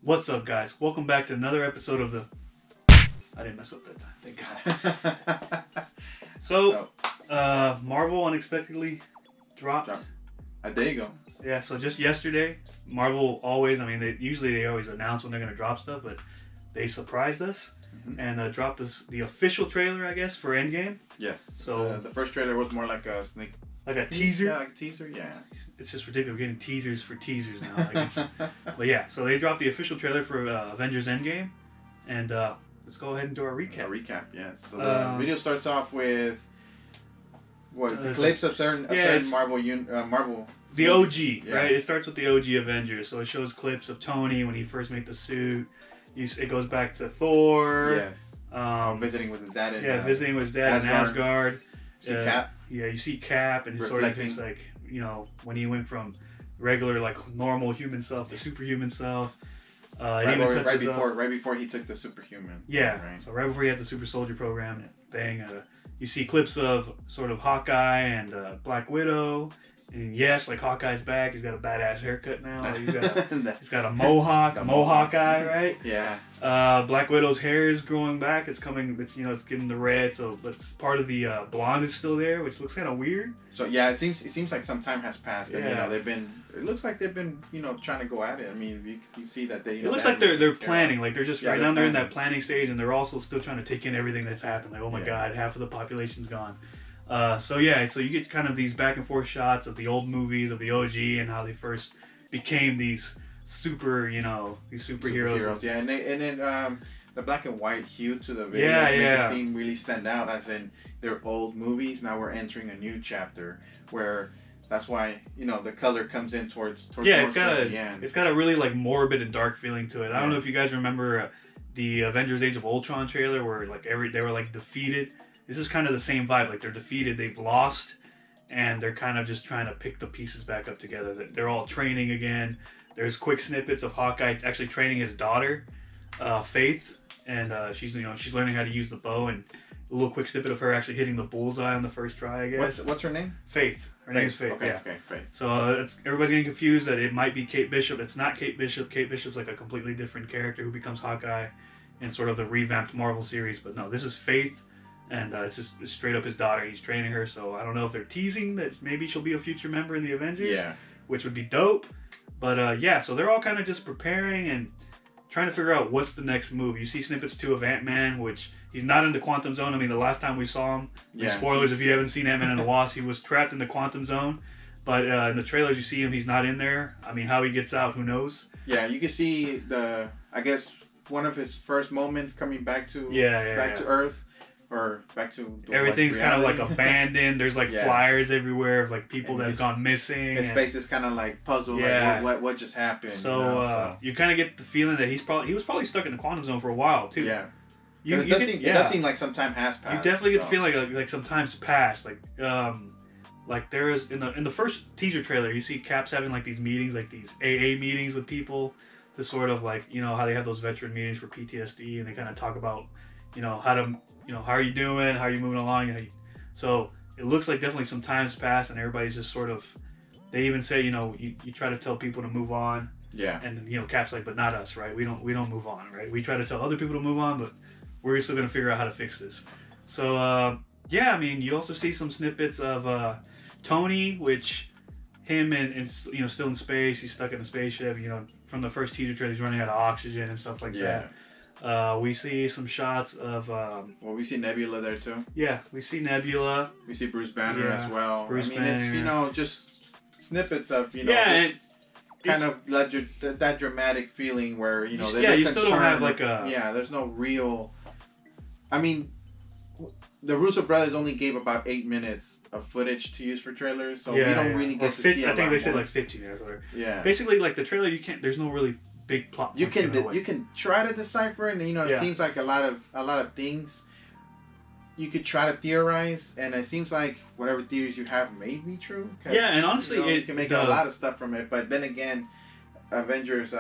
What's up, guys? Welcome back to another episode of the... I didn't mess up that time, thank God. So, Marvel unexpectedly dropped. There you go. Yeah, so just yesterday, Marvel always, I mean, they always announce when they're going to drop stuff, but they surprised us and dropped the official trailer, I guess, for Endgame. Yes. So the first trailer was more like a sneak. Like a teaser? Yeah, like a teaser, yeah. It's just ridiculous. We're getting teasers for teasers now. But yeah, so they dropped the official trailer for Avengers Endgame. And let's go ahead and do our recap. A recap, yes. So the video starts off with the clips of certain Marvel. The OG, yeah. Right? It starts with the OG Avengers. So it shows clips of Tony when he first made the suit. It goes back to Thor. Yes. Visiting with his dad. Visiting with his dad in Asgard. See Cap. Yeah, you see Cap and sort of his, like, you know, when he went from regular, like, normal human self to superhuman self. Right before he took the superhuman. Yeah, right. So right before he had the super soldier program, bang. You see clips of sort of Hawkeye and Black Widow. And yes, like, Hawkeye's back. He's got a badass haircut now. He's got a mohawk eye, right? Yeah. Black Widow's hair is growing back. It's coming. It's getting the red. So that's part of the blonde is still there, which looks kind of weird. So yeah, it seems like some time has passed. And, yeah. It looks like they've been trying to go at it. I mean, you see that they. It looks like they're planning. Like they're just right now they're in that planning stage, and they're also still trying to take in everything that's happened. Like, oh my God, half of the population's gone. So you get kind of these back and forth shots of the old movies of the OG and how they first became these superheroes. Yeah, and then the black and white hue to the video make the scene really stand out. As in, they're old movies. Now we're entering a new chapter where that's why the color comes in towards the end. It's got a really like morbid and dark feeling to it. I don't know if you guys remember the Avengers: Age of Ultron trailer where like they were like defeated. This is kind of the same vibe. Like they're defeated, they've lost, and they're kind of just trying to pick the pieces back up together. They're all training again. There's quick snippets of Hawkeye actually training his daughter, Faith, and she's learning how to use the bow, and a little quick snippet of her actually hitting the bullseye on the first try, I guess. What's her name? Faith. Her name is Faith. Okay, Faith. So everybody's getting confused that it might be Kate Bishop. It's not Kate Bishop. Kate Bishop's like a completely different character who becomes Hawkeye in sort of the revamped Marvel series. But no, this is Faith. And it's just straight up his daughter. He's training her, so I don't know if they're teasing that maybe she'll be a future member in the Avengers, which would be dope. But so they're all kind of just preparing and trying to figure out what's the next move. You see snippets too of Ant-Man, which he's not in the Quantum Zone. I mean, the last time we saw him, spoilers if you haven't seen Ant-Man and the Wasp, he was trapped in the Quantum Zone. But in the trailers, you see him, he's not in there. I mean, how he gets out, who knows? Yeah, you can see one of his first moments coming back to to Earth. Or back to everything's kind of like abandoned. There's like flyers everywhere of like people that have gone missing. His face is kind of like puzzled. Like what just happened? So you kind of get the feeling that he was probably stuck in the Quantum Zone for a while too. Yeah. It does seem like some time has passed. You definitely get the feeling like some time's passed. Like there is in the first teaser trailer, you see Cap's having like these meetings, like these AA meetings with people to sort of like how they have those veteran meetings for PTSD, and they kind of talk about how are you doing? How are you moving along? So it looks like definitely some time's passed, and everybody's just sort of. They even say, you try to tell people to move on. Yeah. And Cap's like, but not us, right? We don't move on, right? We try to tell other people to move on, but we're still gonna figure out how to fix this. So I mean, you also see some snippets of Tony, which him and still in space. He's stuck in a spaceship. From the first teaser trailer, he's running out of oxygen and stuff like that. We see some shots of... we see Nebula there too. Yeah, we see Nebula. We see Bruce Banner as well. Banner. It's, just snippets of, kind of that dramatic feeling where, you still don't have like a... Yeah, there's no real... I mean, the Russo brothers only gave about 8 minutes of footage to use for trailers, so we don't really get to see a lot. I think they said like 15 or yeah. Basically, like the trailer, there's no really... big plot. You can try to decipher, and it seems like a lot of things you could try to theorize, and it seems like whatever theories you have may be true. And honestly, you can make a lot of stuff from it. But then again, Avengers: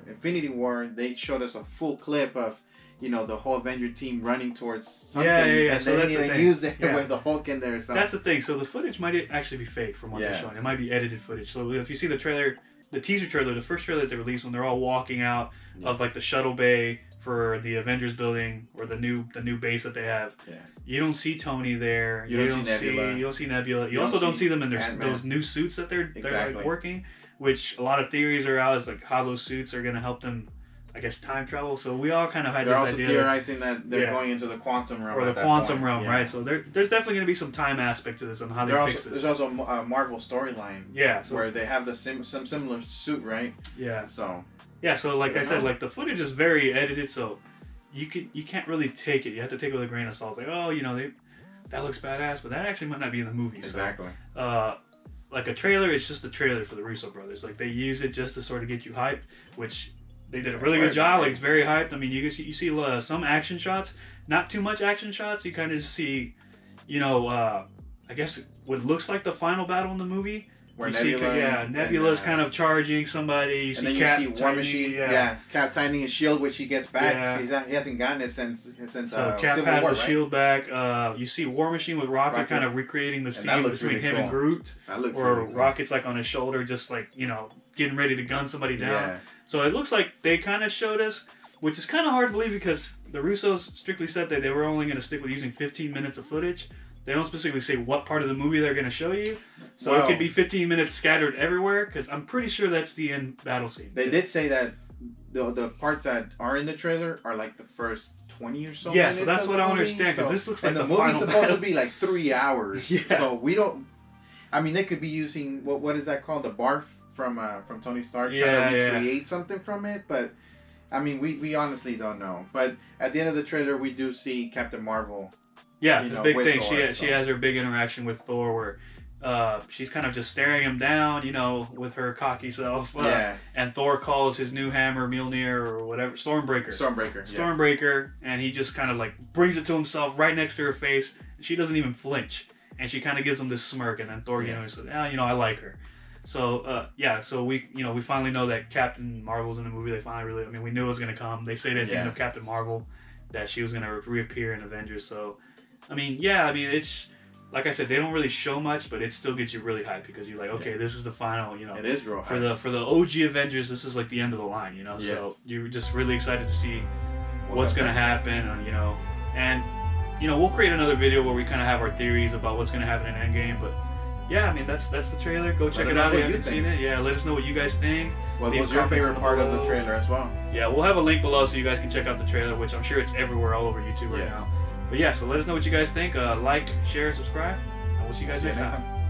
Infinity War, they showed us a full clip of the whole Avenger team running towards something, and so then they use it with the Hulk in there. Or something. That's the thing. So the footage might actually be fake from what they're showing. It might be edited footage. So if you see the trailer. the teaser trailer, the first trailer that they released, when they're all walking out of like the shuttle bay for the Avengers building or the new base that they have. Yeah. You don't see Tony there. You don't see Nebula. You don't see Nebula. You also don't see them in those new suits that they're like working, which a lot of theories are out as like how those suits are going to help them, I guess, time travel. So we all kind of had this idea. They're also theorizing that they're going into the quantum realm. Or the quantum realm, right? So there's definitely going to be some time aspect to this and how they fix this. There's also a Marvel storyline. Yeah. Where they have some similar suit, right? Yeah. So. Yeah. So like I said, like the footage is very edited, so you can't really take it. You have to take it with a grain of salt. It's like, oh, you know, that looks badass, but that actually might not be in the movie. Exactly. So, like a trailer is just a trailer for the Russo brothers. Like they use it just to sort of get you hyped, which they did a really good job. Like it's very hyped. I mean, you see some action shots, not too much action shots. You kind of see, you know, I guess what looks like the final battle in the movie. Where Nebula's kind of charging somebody. You see Cap, War Machine. Cap tightening his shield, which he gets back. Yeah. He hasn't gotten it since Cap Civil has War, the shield back. You see War Machine with Rocket kind of recreating the scene between him and Groot, where Rocket's like on his shoulder, just like, you know, getting ready to gun somebody down. Yeah. So it looks like they kind of showed us, which is kind of hard to believe because the Russos strictly said that they were only going to stick with using 15 minutes of footage. They don't specifically say what part of the movie they're going to show you. So it could be 15 minutes scattered everywhere, because I'm pretty sure that's the end battle scene. They did say that the parts that are in the trailer are like the first 20 or so minutes. Yeah, so that's what I understand, because this looks like the movie's final supposed to be like 3 hours. Yeah. So we don't... I mean, they could be using... What is that called? The barf from Tony Stark, trying to recreate something from it, but... I mean, we honestly don't know. But at the end of the trailer, we do see Captain Marvel... Yeah, the big thing. She has her big interaction with Thor where she's kind of just staring him down, you know, with her cocky self. And Thor calls his new hammer Mjolnir or whatever, Stormbreaker. Stormbreaker, and he just kind of like brings it to himself right next to her face. And she doesn't even flinch. And she kind of gives him this smirk, and then Thor, you know, says, you know, I like her. So, so we finally know that Captain Marvel's in the movie. They finally we knew it was going to come. They said at the end of Captain Marvel that she was going to reappear in Avengers, so... I mean, it's like I said, they don't really show much, but it still gets you really hyped because you're like, okay, this is the final, you know. It is real for the OG Avengers. This is like the end of the line, you know. Yes. So you're just really excited to see what's going to happen, and you know, we'll create another video where we kind of have our theories about what's going to happen in Endgame. But yeah, I mean, that's the trailer. Go check it out if you haven't seen it. Yeah, let us know what you guys think. What was your favorite part of the trailer as well? Yeah, we'll have a link below so you guys can check out the trailer, which I'm sure it's everywhere all over YouTube right now. But yeah, so let us know what you guys think. Like, share, subscribe, and we'll see you guys next time.